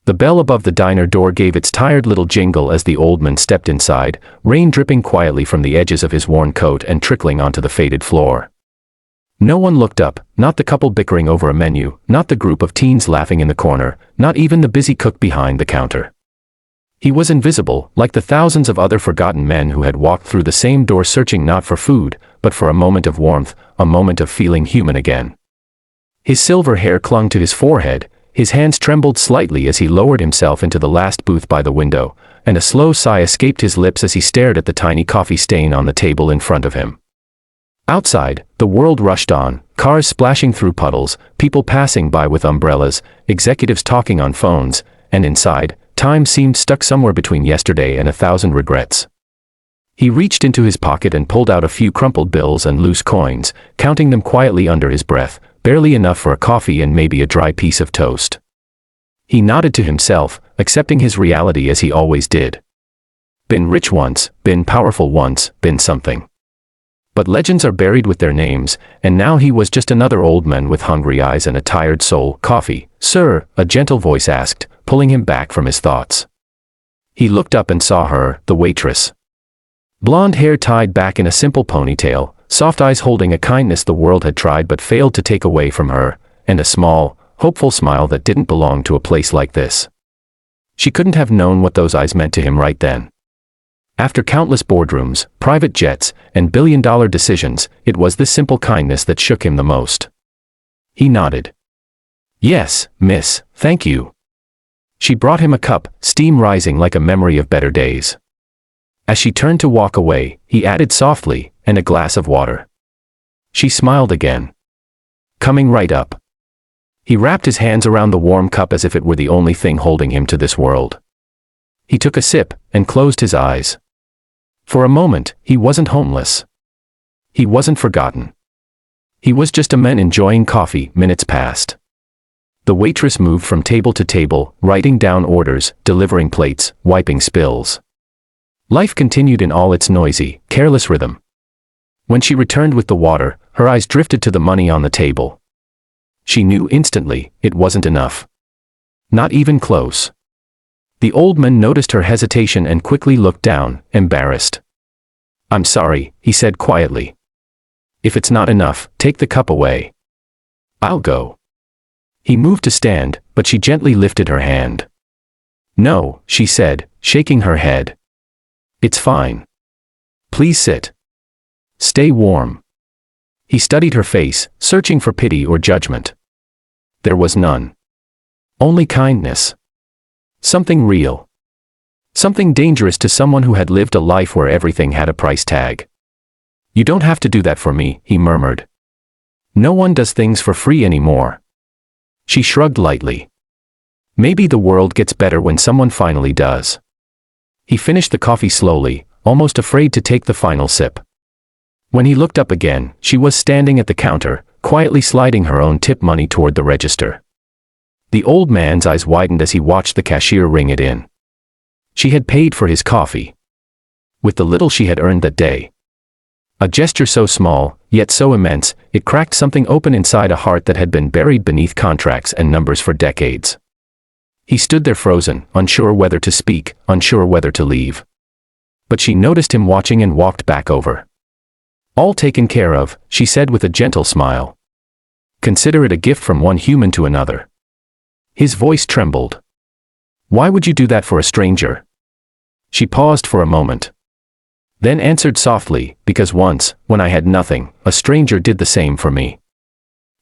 The bell above the diner door gave its tired little jingle as the old man stepped inside, rain dripping quietly from the edges of his worn coat and trickling onto the faded floor. No one looked up, not the couple bickering over a menu, not the group of teens laughing in the corner, not even the busy cook behind the counter. He was invisible, like the thousands of other forgotten men who had walked through the same door searching not for food, but for a moment of warmth, a moment of feeling human again. His silver hair clung to his forehead, his hands trembled slightly as he lowered himself into the last booth by the window, and a slow sigh escaped his lips as he stared at the tiny coffee stain on the table in front of him. Outside, the world rushed on, cars splashing through puddles, people passing by with umbrellas, executives talking on phones, and inside, time seemed stuck somewhere between yesterday and 1,000 regrets. He reached into his pocket and pulled out a few crumpled bills and loose coins, counting them quietly under his breath, barely enough for a coffee and maybe a dry piece of toast. He nodded to himself, accepting his reality as he always did. Been rich once, been powerful once, been something. But legends are buried with their names, and now he was just another old man with hungry eyes and a tired soul. "Coffee, sir?" a gentle voice asked, pulling him back from his thoughts. He looked up and saw her, the waitress. Blonde hair tied back in a simple ponytail, soft eyes holding a kindness the world had tried but failed to take away from her, and a small, hopeful smile that didn't belong to a place like this. She couldn't have known what those eyes meant to him right then. After countless boardrooms, private jets, and billion-dollar decisions, it was this simple kindness that shook him the most. He nodded. "Yes, miss, thank you." She brought him a cup, steam rising like a memory of better days. As she turned to walk away, he added softly, "And a glass of water." She smiled again. "Coming right up." He wrapped his hands around the warm cup as if it were the only thing holding him to this world. He took a sip, and closed his eyes. For a moment, he wasn't homeless. He wasn't forgotten. He was just a man enjoying coffee. Minutes passed. The waitress moved from table to table, writing down orders, delivering plates, wiping spills. Life continued in all its noisy, careless rhythm. When she returned with the water, her eyes drifted to the money on the table. She knew instantly, it wasn't enough. Not even close. The old man noticed her hesitation and quickly looked down, embarrassed. "I'm sorry," he said quietly. "If it's not enough, take the cup away. I'll go." He moved to stand, but she gently lifted her hand. "No," she said, shaking her head. "It's fine. Please sit. Stay warm." He studied her face, searching for pity or judgment. There was none. Only kindness. Something real. Something dangerous to someone who had lived a life where everything had a price tag. "You don't have to do that for me," he murmured. "No one does things for free anymore." She shrugged lightly. "Maybe the world gets better when someone finally does." He finished the coffee slowly, almost afraid to take the final sip. When he looked up again, she was standing at the counter, quietly sliding her own tip money toward the register. The old man's eyes widened as he watched the cashier ring it in. She had paid for his coffee. With the little she had earned that day. A gesture so small, yet so immense, it cracked something open inside a heart that had been buried beneath contracts and numbers for decades. He stood there frozen, unsure whether to speak, unsure whether to leave. But she noticed him watching and walked back over. "All taken care of," she said with a gentle smile. "Consider it a gift from one human to another." His voice trembled. "Why would you do that for a stranger?" She paused for a moment. Then answered softly, "Because once, when I had nothing, a stranger did the same for me."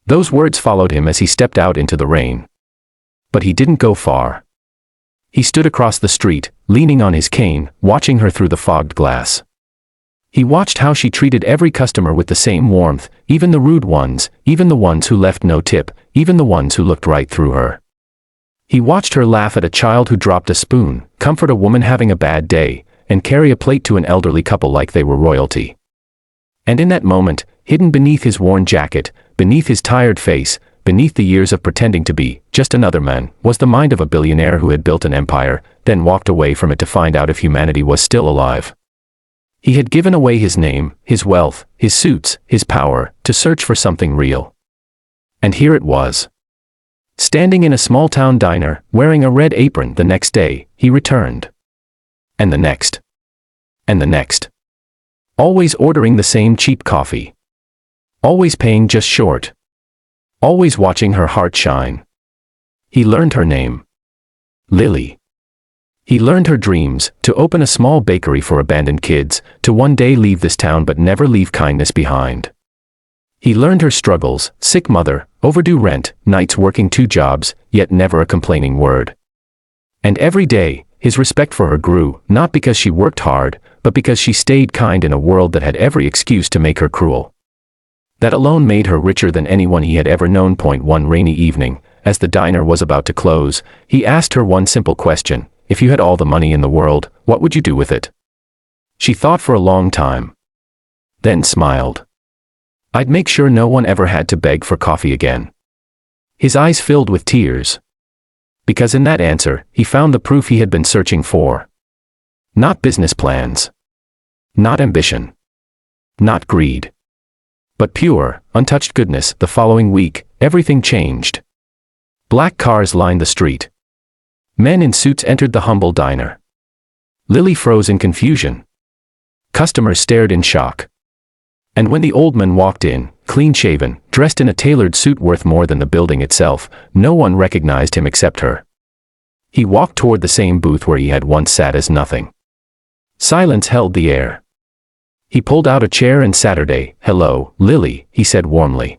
Those words followed him as he stepped out into the rain. But he didn't go far. He stood across the street, leaning on his cane, watching her through the fogged glass. He watched how she treated every customer with the same warmth, even the rude ones, even the ones who left no tip, even the ones who looked right through her. He watched her laugh at a child who dropped a spoon, comfort a woman having a bad day, and carry a plate to an elderly couple like they were royalty. And in that moment, hidden beneath his worn jacket, beneath his tired face, beneath the years of pretending to be just another man, was the mind of a billionaire who had built an empire, then walked away from it to find out if humanity was still alive. He had given away his name, his wealth, his suits, his power, to search for something real. And here it was. Standing in a small-town diner, wearing a red apron the next day, he returned. And the next. And the next. Always ordering the same cheap coffee. Always paying just short. Always watching her heart shine. He learned her name. Lily. He learned her dreams, to open a small bakery for abandoned kids, to one day leave this town but never leave kindness behind. He learned her struggles, sick mother, overdue rent, nights working 2 jobs, yet never a complaining word. And every day, his respect for her grew, not because she worked hard, but because she stayed kind in a world that had every excuse to make her cruel. That alone made her richer than anyone he had ever known. One rainy evening, as the diner was about to close, he asked her one simple question: if you had all the money in the world, what would you do with it? She thought for a long time. Then smiled. I'd make sure no one ever had to beg for coffee again. His eyes filled with tears. Because in that answer, he found the proof he had been searching for. Not business plans. Not ambition. Not greed. But pure, untouched goodness. The following week, everything changed. Black cars lined the street. Men in suits entered the humble diner. Lily froze in confusion. Customers stared in shock. And when the old man walked in, clean-shaven, dressed in a tailored suit worth more than the building itself, no one recognized him except her. He walked toward the same booth where he had once sat as nothing. Silence held the air. He pulled out a chair and sat her. Hello, Lily, he said warmly.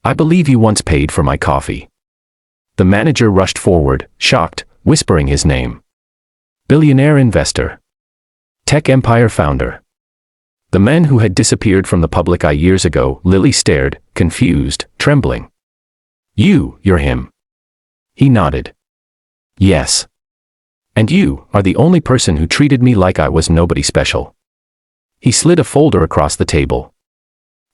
I believe you once paid for my coffee. The manager rushed forward, shocked, whispering his name. Billionaire investor. Tech empire founder. The man who had disappeared from the public eye years ago. Lily stared, confused, trembling. You're him. He nodded. Yes. And you are the only person who treated me like I was nobody special. He slid a folder across the table.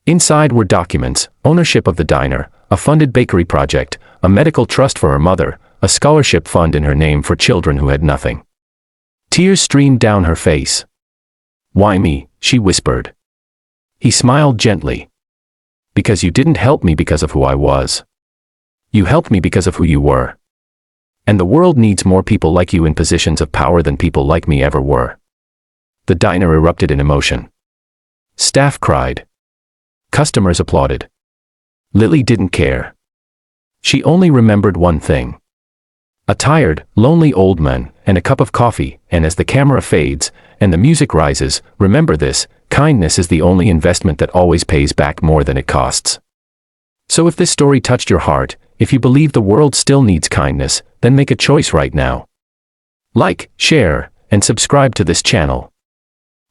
Inside were documents, ownership of the diner, a funded bakery project, a medical trust for her mother, a scholarship fund in her name for children who had nothing. Tears streamed down her face. Why me? She whispered. He smiled gently. Because you didn't help me because of who I was. You helped me because of who you were. And the world needs more people like you in positions of power than people like me ever were. The diner erupted in emotion. Staff cried. Customers applauded. Lily didn't care. She only remembered one thing. A tired, lonely old man, and a cup of coffee, and as the camera fades, and the music rises, remember this: kindness is the only investment that always pays back more than it costs. So if this story touched your heart, if you believe the world still needs kindness, then make a choice right now. Like, share, and subscribe to this channel.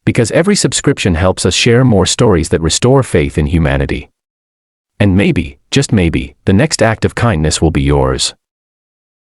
Because every subscription helps us share more stories that restore faith in humanity. And maybe, just maybe, the next act of kindness will be yours.